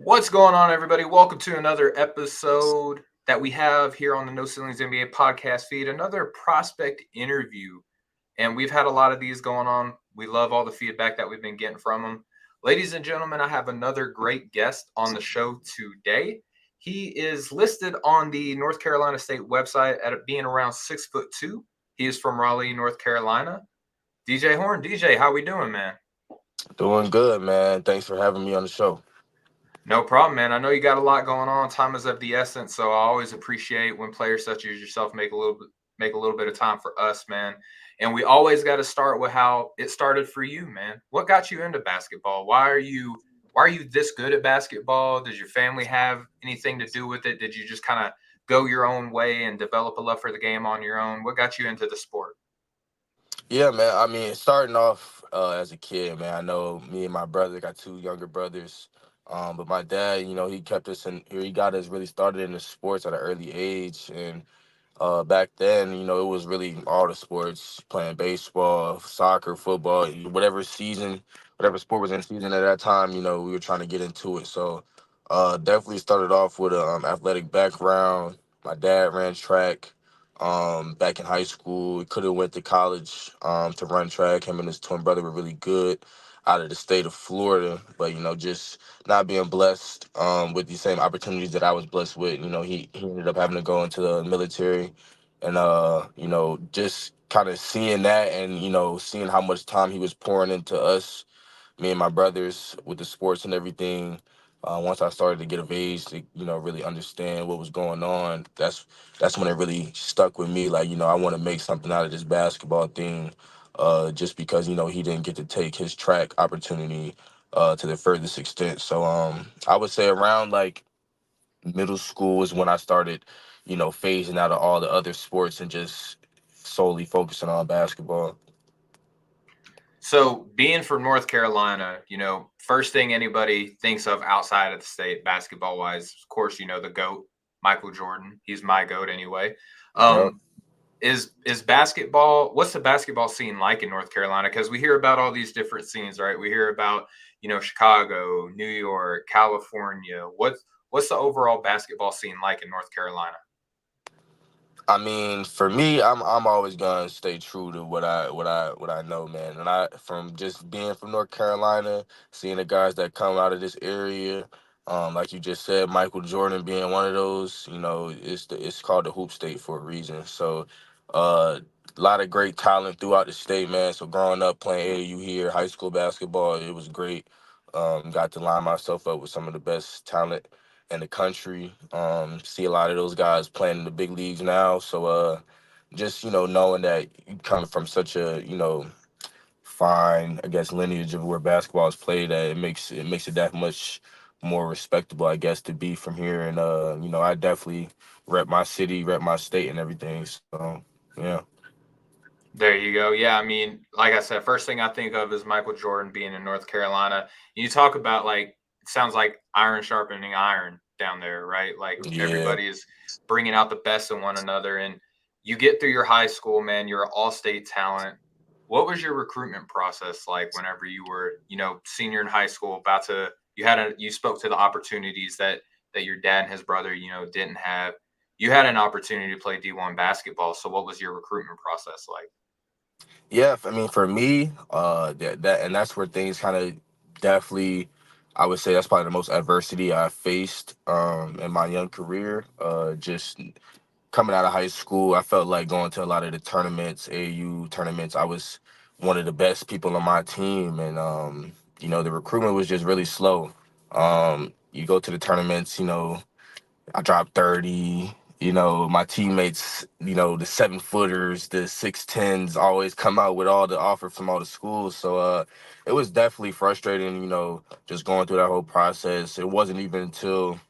What's going on, everybody? Welcome to another episode that we have here on the No Ceilings NBA podcast feed. Another prospect interview. And we've had a lot of these going on. We love all the feedback that we've been getting from them. Ladies and gentlemen, I have another great guest on the show today. He is listed on the North Carolina State website at being around 6'2". He is from Raleigh, North Carolina. DJ Horne. DJ, how we doing, man? Doing good, man. Thanks for having me on the show. No problem, man. I know you got a lot going on. Time is of the essence, so I always appreciate when players such as yourself make a little bit of time for us, man. And we always got to start with how it started for you, man. What got you into basketball? Why are you this good at basketball? Does your family have anything to do with it? Did you just kind of go your own way and develop a love for the game on your own? What got you into the sport? Yeah, man. I mean, starting off as a kid, man, I know me and my brother got two younger brothers. But my dad, he kept us in, he got us really started in the sports at an early age. And back then, it was really all the sports, playing baseball, soccer, football, whatever sport was in season at that time, we were trying to get into it. So definitely started off with an athletic background. My dad ran track back in high school. He could have went to college to run track. Him and his twin brother were really good out of the state of Florida, but just not being blessed with the same opportunities that I was blessed with. He ended up having to go into the military, and just kind of seeing that, and seeing how much time he was pouring into us, me and my brothers, with the sports and everything. Once I started to get of age to really understand what was going on, that's when it really stuck with me. Like, I want to make something out of this basketball thing, just because he didn't get to take his track opportunity to the furthest extent. So I would say around like middle school is when I started, phasing out of all the other sports and just solely focusing on basketball. So, being from North Carolina, first thing anybody thinks of outside of the state, basketball wise, of course, the GOAT, Michael Jordan. He's my GOAT anyway. Yep. Um, is basketball? What's the basketball scene like in North Carolina? Because we hear about all these different scenes, right? We hear about Chicago, New York, California. What's the overall basketball scene like in North Carolina? I mean, for me, I'm always gonna stay true to what I know, man. And I, from just being from North Carolina, seeing the guys that come out of this area, like you just said, Michael Jordan being one of those, it's called the hoop state for a reason. So, a lot of great talent throughout the state, man. So growing up playing AAU here, high school basketball, it was great. Got to line myself up with some of the best talent in the country. See a lot of those guys playing in the big leagues now. So just knowing that you come from such a fine, I guess, lineage of where basketball is played, that it makes it that much more respectable, I guess, to be from here. And I definitely rep my city, rep my state, and everything. So yeah. There you go. Yeah, I mean, like I said, first thing I think of is Michael Jordan being in North Carolina. You talk about like it sounds like iron sharpening iron down there, right? Like Yeah. everybody is bringing out the best in one another, and you get through your high school, man. You're an all-state talent. What was your recruitment process like whenever you were, senior in high school, you spoke to the opportunities that your dad and his brother, didn't have. You had an opportunity to play D1 basketball. So what was your recruitment process like? Yeah, I mean, for me, that and that's where things kind of definitely, I would say that's probably the most adversity I faced in my young career. Just coming out of high school, I felt like going to a lot of the tournaments, AU tournaments. I was one of the best people on my team, and the recruitment was just really slow. You go to the tournaments, I dropped 30. My teammates, the 7 footers, the 6'10s always come out with all the offers from all the schools. So it was definitely frustrating, just going through that whole process. It wasn't even until,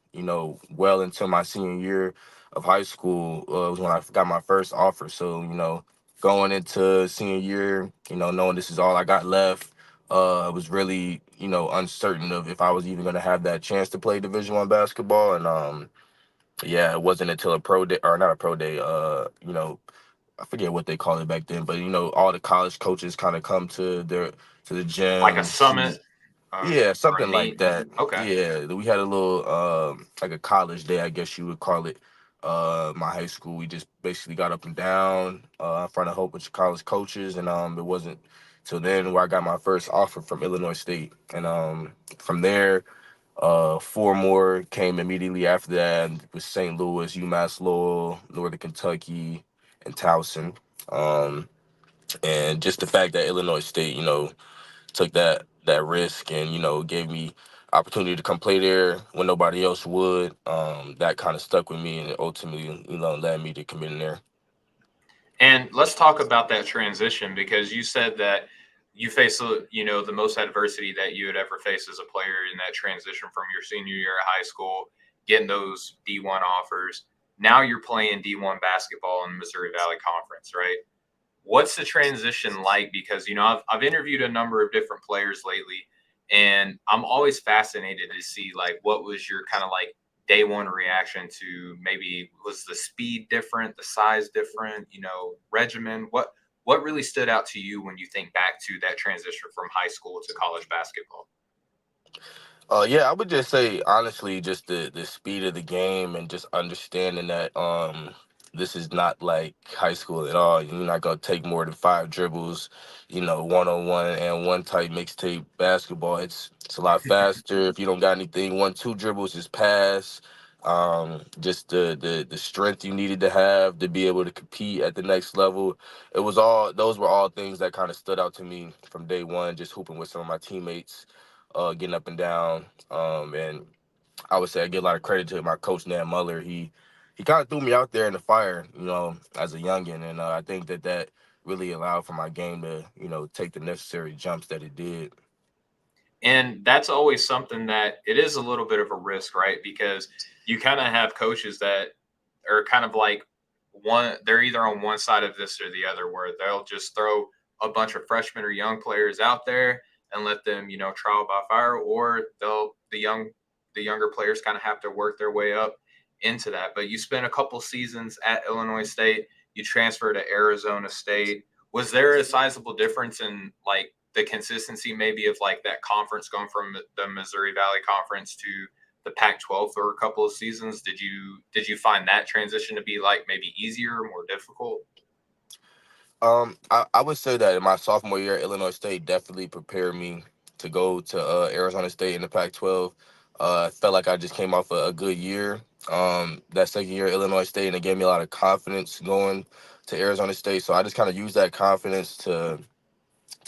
well into my senior year of high school was when I got my first offer. So, going into senior year, knowing this is all I got left, I was really, uncertain of if I was even going to have that chance to play Division I basketball. And yeah, it wasn't until a pro day, or not a pro day, I forget what they call it back then, but all the college coaches kind of come to the Like a gym, see, summit. Yeah, or a something like meet? that. Okay. Yeah, we had a little like a college day, I guess you would call it. My high school, we just basically got up and down in front of a whole bunch of college coaches, and it wasn't till then where I got my first offer from Illinois State, and from there, four more came immediately after that with St. Louis, UMass Lowell, Northern Kentucky, and Towson. Um, and just the fact that Illinois State, took that risk and gave me opportunity to come play there when nobody else would. That kind of stuck with me and ultimately led me to committing there. And let's talk about that transition because you said that you face the most adversity that you would ever face as a player in that transition from your senior year of high school, getting those D1 offers. Now you're playing D1 basketball in the Missouri Valley Conference, right? What's the transition like? Because I've interviewed a number of different players lately, and I'm always fascinated to see like what was your kind of like day one reaction to, maybe was the speed different, the size different, regimen. What really stood out to you when you think back to that transition from high school to college basketball? Yeah, I would just say honestly, just the speed of the game and just understanding that this is not like high school at all. You're not gonna take more than five dribbles, 1-on-one and one type mixtape basketball. It's a lot faster. If you don't got anything, 1-2 dribbles is pass. Just the strength you needed to have to be able to compete at the next level. Those were all things that kind of stood out to me from day one, just hooping with some of my teammates, getting up and down. And I would say I give a lot of credit to my coach, Nan Muller. He kind of threw me out there in the fire, as a youngin, and I think that really allowed for my game to, take the necessary jumps that it did. And that's always something that it is a little bit of a risk, right? Because you kind of have coaches that are kind of like they're either on one side of this or the other, where they'll just throw a bunch of freshmen or young players out there and let them, trial by fire, or the younger players kind of have to work their way up into that. But you spent a couple seasons at Illinois State, you transferred to Arizona State. Was there a sizable difference in like the consistency maybe of like that conference going from the Missouri Valley Conference to the Pac-12 for a couple of seasons? Did you find that transition to be like maybe easier, more difficult? I would say that in my sophomore year, Illinois State definitely prepared me to go to Arizona State in the Pac-12. I felt like I just came off a good year. That second year, Illinois State, and it gave me a lot of confidence going to Arizona State. So I just kind of used that confidence to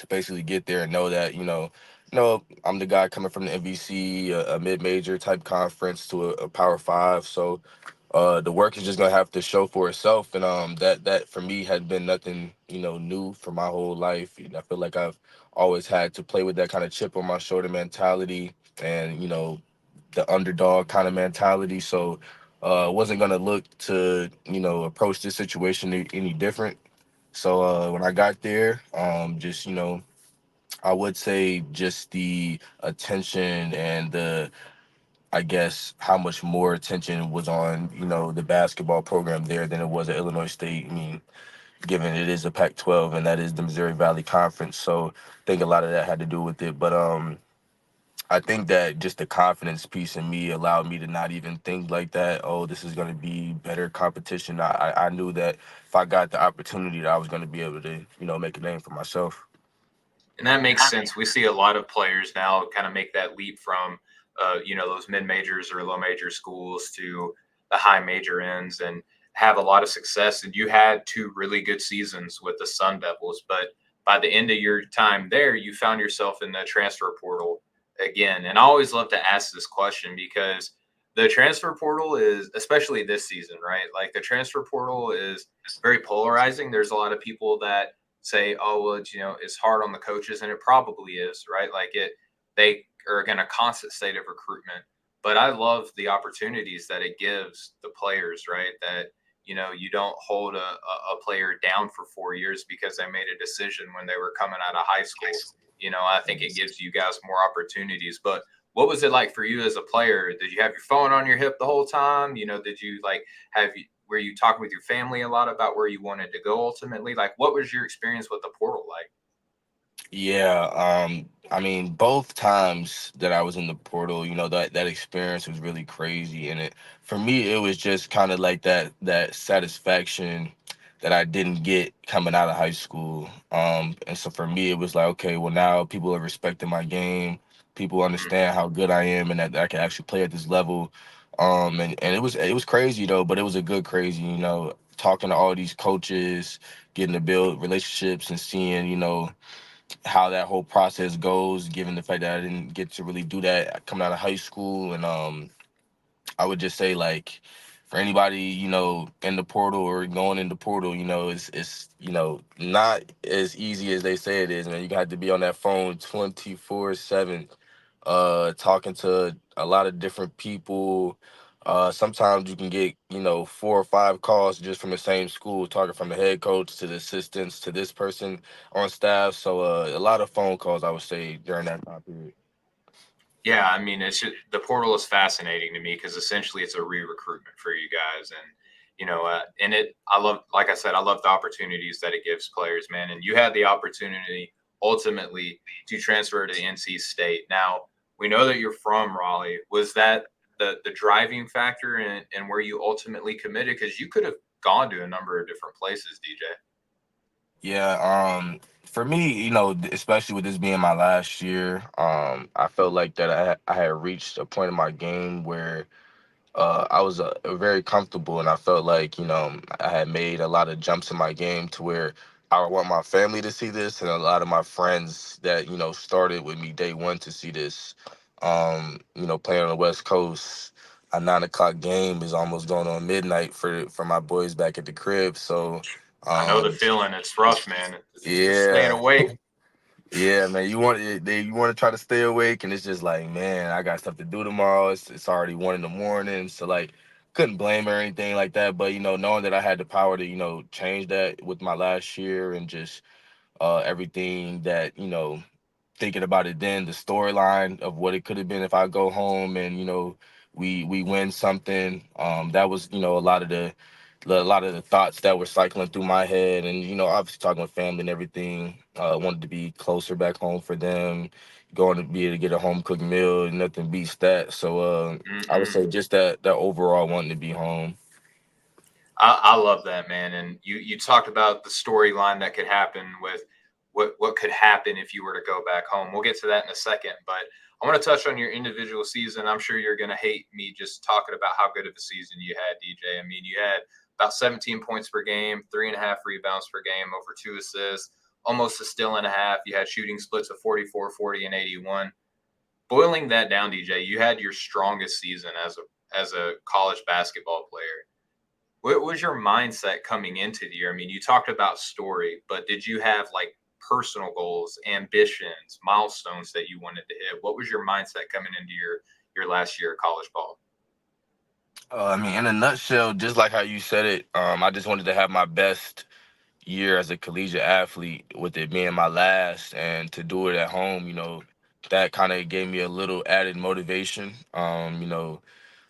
basically get there and know that I'm the guy coming from the MVC, a mid-major type conference to a Power Five. So the work is just gonna have to show for itself, and that for me had been nothing new for my whole life. I feel like I've always had to play with that kind of chip on my shoulder mentality, and the underdog kind of mentality. So wasn't gonna look to approach this situation any different. So when I got there, just I would say just the attention and I guess how much more attention was on the basketball program there than it was at Illinois State. I mean, given it is a Pac-12 and that is the Missouri Valley Conference, so I think a lot of that had to do with it. But I think that just the confidence piece in me allowed me to not even think like that. Oh, this is going to be better competition. I knew that if I got the opportunity, that I was going to be able to make a name for myself. And that makes sense. We see a lot of players now kind of make that leap from, those mid majors or low major schools to the high major ends and have a lot of success. And you had two really good seasons with the Sun Devils, but by the end of your time there, you found yourself in the transfer portal again. And I always love to ask this question because the transfer portal is, especially this season, right? Like the transfer portal is very polarizing. There's a lot of people that say, oh, well, it's hard on the coaches, and it probably is, right? Like they are in a constant state of recruitment. But I love the opportunities that it gives the players, right? That you don't hold a player down for 4 years because they made a decision when they were coming out of high school. I think it gives you guys more opportunities. But what was it like for you as a player? Did you have your phone on your hip the whole time? Did you like have you were you talking with your family a lot about where you wanted to go ultimately? Like, what was your experience with the portal like? Yeah, I mean, both times that I was in the portal, that experience was really crazy. And it for me, it was just kind of like that satisfaction that I didn't get coming out of high school. And so for me, it was like, okay, well now people are respecting my game. People Mhm. understand how good I am and that I can actually play at this level. And it was crazy though, but it was a good crazy, talking to all these coaches, getting to build relationships and seeing, how that whole process goes, given the fact that I didn't get to really do that coming out of high school. And I would just say, like, for anybody, in the portal or going in the portal, it's not as easy as they say it is, man. You got to be on that phone 24/7, talking to a lot of different people. Sometimes you can get, 4 or 5 calls just from the same school, talking from the head coach to the assistants to this person on staff. So a lot of phone calls, I would say, during that time period. Yeah, I mean, the portal is fascinating to me because essentially it's a re-recruitment for you guys, and and I love, like I said, I love the opportunities that it gives players, man. And you had the opportunity ultimately to transfer to NC State. Now we know that you're from Raleigh. Was that the driving factor in where you ultimately committed? Because you could have gone to a number of different places, DJ. Yeah, for me, especially with this being my last year, I felt like that I had reached a point in my game where I was very comfortable, and I felt like I had made a lot of jumps in my game to where I want my family to see this, and a lot of my friends that started with me day one to see this. Playing on the West Coast, a 9 o'clock game is almost going on midnight for my boys back at the crib. So, I know the um, feeling. It's rough, man. It's staying yeah, awake. yeah, man. You want to try to stay awake, and it's just like, man, I got stuff to do tomorrow. It's already 1 in the morning, so like, couldn't blame her or anything like that. But knowing that I had the power to change that with my last year and just everything that thinking about it, then the storyline of what it could have been if I go home and we win something. That was a lot of the thoughts that were cycling through my head, and obviously talking with family and everything. Wanted to be closer back home for them, going to be able to get a home cooked meal. Nothing beats that. So I would Mm-mm. say just that overall wanting to be home. I love that, man. And you talked about the storyline that could happen with what could happen if you were to go back home. We'll get to that in a second, but I want to touch on your individual season. I'm sure you're going to hate me just talking about how good of a season you had, DJ. I mean, you had about 17 points per game, 3.5 rebounds per game, over 2 assists, almost a steal and a half. You had shooting splits of 44, 40, and 81. Boiling that down, DJ, you had your strongest season as a college basketball player. What was your mindset coming into the year? I mean, you talked about story, but did you have like personal goals, ambitions, milestones that you wanted to hit? What was your mindset coming into your last year of college ball? I mean, in a nutshell, just like how you said it, I just wanted to have my best year as a collegiate athlete, with it being my last, and to do it at home, that kind of gave me a little added motivation.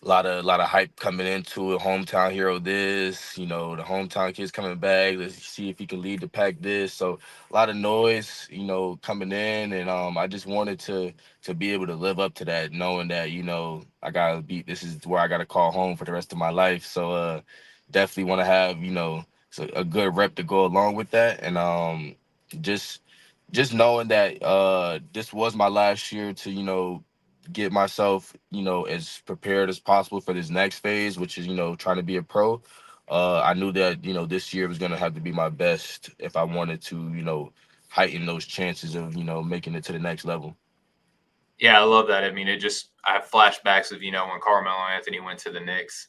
A lot of hype coming into it. Hometown hero, this, the hometown kids coming back. Let's see if he can lead the pack. This, so a lot of noise, coming in, and I just wanted to be able to live up to that, knowing that I gotta be. This is where I gotta call home for the rest of my life. So definitely want to have so a good rep to go along with that, and just just knowing that this was my last year to get myself as prepared as possible for this next phase, which is trying to be a pro. I knew that this year was going to have to be my best if I wanted to heighten those chances of making it to the next level. Yeah, I love that. I mean, I have flashbacks of when Carmelo Anthony went to the Knicks.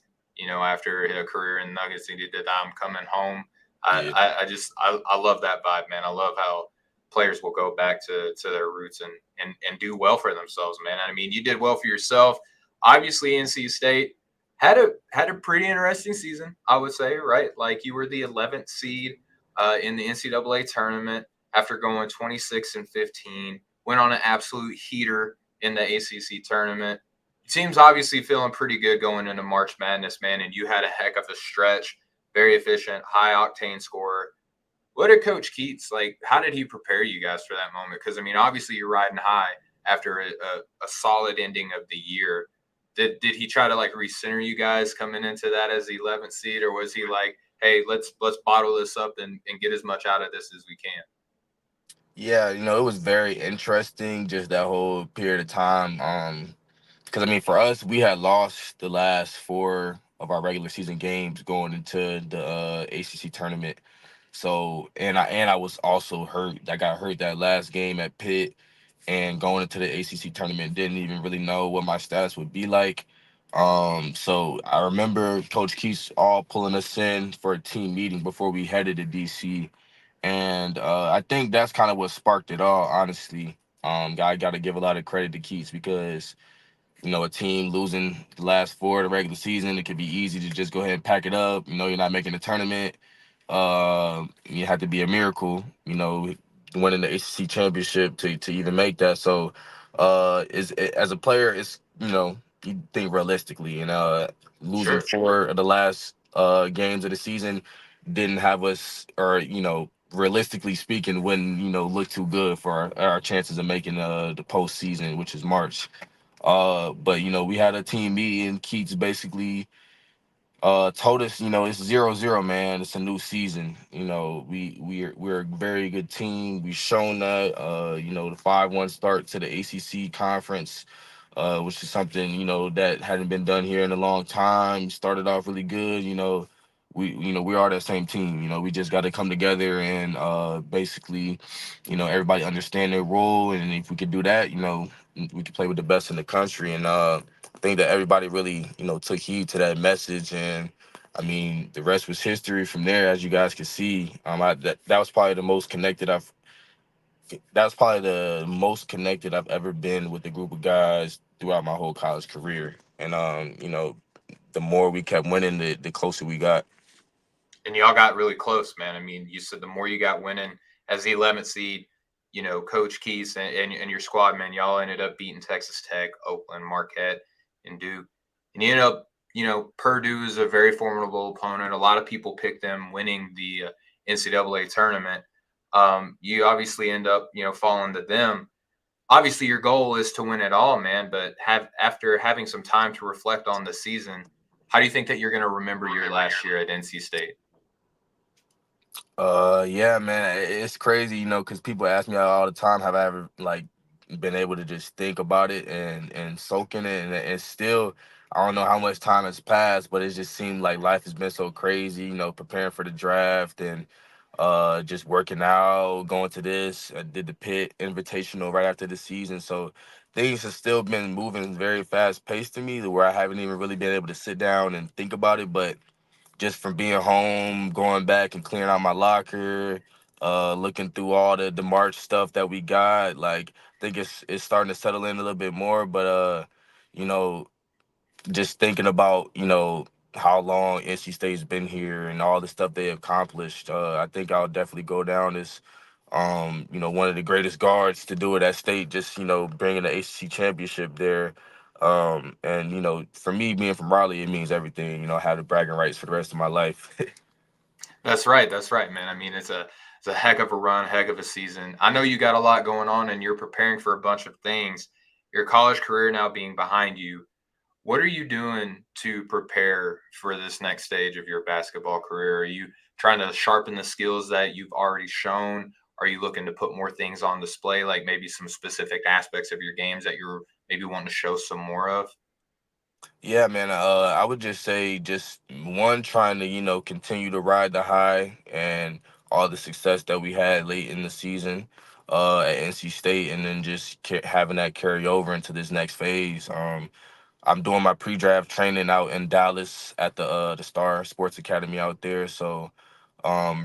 After a career in Nuggets, he did that. I'm coming home. Yeah. I love that vibe, man. I love how players will go back to their roots and do well for themselves, man. I mean, you did well for yourself. Obviously, NC State had a pretty interesting season, I would say, right? Like you were the 11th seed in the NCAA tournament after going 26-15. Went on an absolute heater in the ACC tournament. Team's obviously feeling pretty good going into March Madness, man, and you had a heck of a stretch. Very efficient, high octane scorer. What did Coach Keats like? How did he prepare you guys for that moment? Because I mean, obviously you're riding high after a solid ending of the year. Did he try to like recenter you guys coming into that as the 11th seed, or was he like, hey, let's bottle this up and get as much out of this as we can? Yeah, it was very interesting just that whole period of time. Because I mean, for us, we had lost the last four of our regular season games going into the ACC tournament. So, and I was also hurt. I got hurt that last game at Pitt, and going into the ACC tournament, didn't even really know what my status would be like. So I remember Coach Keith all pulling us in for a team meeting before we headed to DC, and I think that's kind of what sparked it all. Honestly, I got to give a lot of credit to Keith because a team losing the last four of the regular season, it could be easy to just go ahead and pack it up. You're not making the tournament. You have to be a miracle, winning the ACC championship to even make that. So, as a player, it's you think realistically, and losing Sure. four of the last games of the season didn't have us, or realistically speaking, wouldn't look too good for our chances of making the postseason, which is March. But we had a team meeting. Keats basically told us, it's 0-0, man. It's a new season. We're a very good team. We've shown that. The 5-1 start to the ACC conference, which is something that hadn't been done here in a long time. Started off really good. We are that same team. We just got to come together and basically, everybody understand their role. And if we could do that, we could play with the best in the country. And I think that everybody really, took heed to that message, and I mean, the rest was history from there, as you guys can see. That was probably the most connected I've ever been with a group of guys throughout my whole college career. And the more we kept winning, the closer we got. And y'all got really close, man. I mean, you said the more you got winning as the 11th seed, Coach Keys and your squad, man, y'all ended up beating Texas Tech, Oakland, Marquette, and Duke. And you end up, Purdue is a very formidable opponent. A lot of people pick them winning the NCAA tournament. You obviously end up, falling to them. Obviously, your goal is to win it all, man. But after having some time to reflect on the season, how do you think that you're going to remember your last year at NC State? Yeah, man, it's crazy, because people ask me all the time, have I ever like been able to just think about it and soak in it, and still, I don't know how much time has passed, but it just seemed like life has been so crazy, preparing for the draft and just working out, going to this. I did the Pitt Invitational right after the season, so things have still been moving very fast paced to me, to where I haven't even really been able to sit down and think about it, but just from being home, going back and clearing out my locker, looking through all the March stuff that we got, like I think it's starting to settle in a little bit more. But you know, just thinking about how long NC State's been here and all the stuff they accomplished, I think I'll definitely go down as one of the greatest guards to do it at State. Just bringing the ACC championship there. And for me, being from Raleigh, it means everything. I have the bragging rights for the rest of my life. That's right. That's right, man. I mean, it's a heck of a run, heck of a season. I know you got a lot going on and you're preparing for a bunch of things. Your college career now being behind you, what are you doing to prepare for this next stage of your basketball career? Are you trying to sharpen the skills that you've already shown? Are you looking to put more things on display, like maybe some specific aspects of your games that you're maybe wanting to show some more of? Yeah, man. I would just say, just one, trying to continue to ride the high and all the success that we had late in the season at NC State, and then just having that carry over into this next phase. I'm doing my pre-draft training out in Dallas at the Star Sports Academy out there. So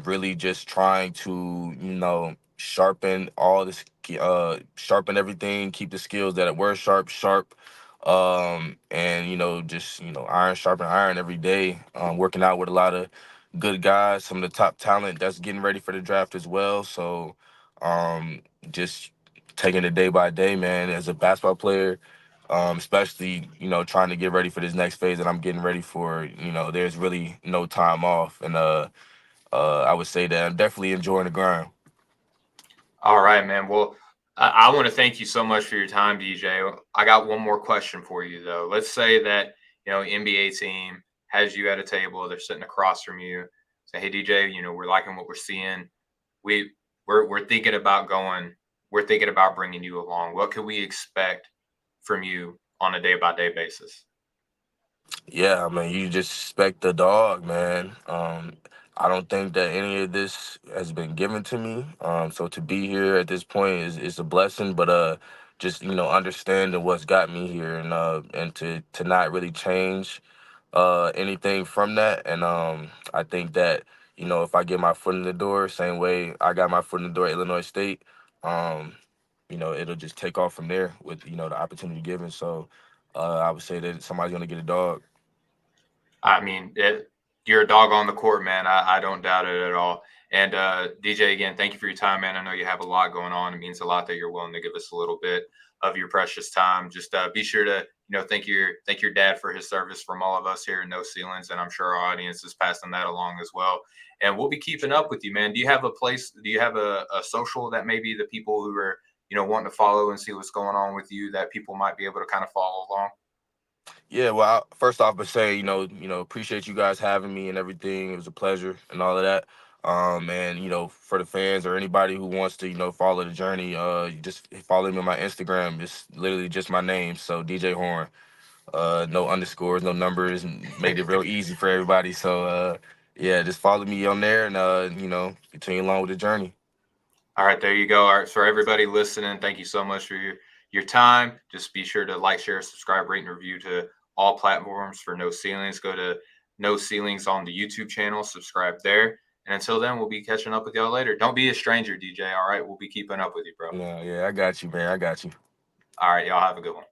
really just trying to sharpen sharpen everything, keep the skills that were sharp, and just iron sharpen iron every day. Working out with a lot of good guys, some of the top talent that's getting ready for the draft as well. So just taking it day by day, man. As a basketball player, especially trying to get ready for this next phase that I'm getting ready for. There's really no time off, and I would say that I'm definitely enjoying the grind. All right, man. Well, I want to thank you so much for your time, DJ. I got one more question for you, though. Let's say that NBA team has you at a table. They're sitting across from you. Say, hey, DJ, we're liking what we're seeing. We we're thinking about going. We're thinking about bringing you along. What can we expect from you on a day by day basis? Yeah, I mean, you just expect the dog, man. I don't think that any of this has been given to me. So to be here at this point is a blessing, but just understanding what's got me here, and to not really change anything from that. And I think that if I get my foot in the door, same way I got my foot in the door at Illinois State, um, it'll just take off from there with the opportunity given. So I would say that somebody's gonna get a dog. I mean, you're a dog on the court, man. I don't doubt it at all. And DJ, again, thank you for your time, man. I know you have a lot going on. It means a lot that you're willing to give us a little bit of your precious time. Just be sure to thank your dad for his service from all of us here in No Ceilings, and I'm sure our audience is passing that along as well. And we'll be keeping up with you, man. Do you have a place? Do you have a social that maybe the people who are wanting to follow and see what's going on with you that people might be able to kind of follow along? Yeah, well, first off, but say appreciate you guys having me and everything. It was a pleasure and all of that. And for the fans or anybody who wants to follow the journey, you just follow me on my Instagram. It's literally just my name, so DJ Horne. No underscores, no numbers, and made it real easy for everybody. So yeah, just follow me on there and continue along with the journey. All right, there you go. All right, for everybody listening, thank you so much for your time. Just be sure to like, share, subscribe, rate, and review to all platforms for No Ceilings. Go to No Ceilings on the YouTube channel, subscribe there. And until then, we'll be catching up with y'all later. Don't be a stranger, DJ. All right, we'll be keeping up with you, bro. No, yeah, I got you, man. I got you. All right, y'all have a good one.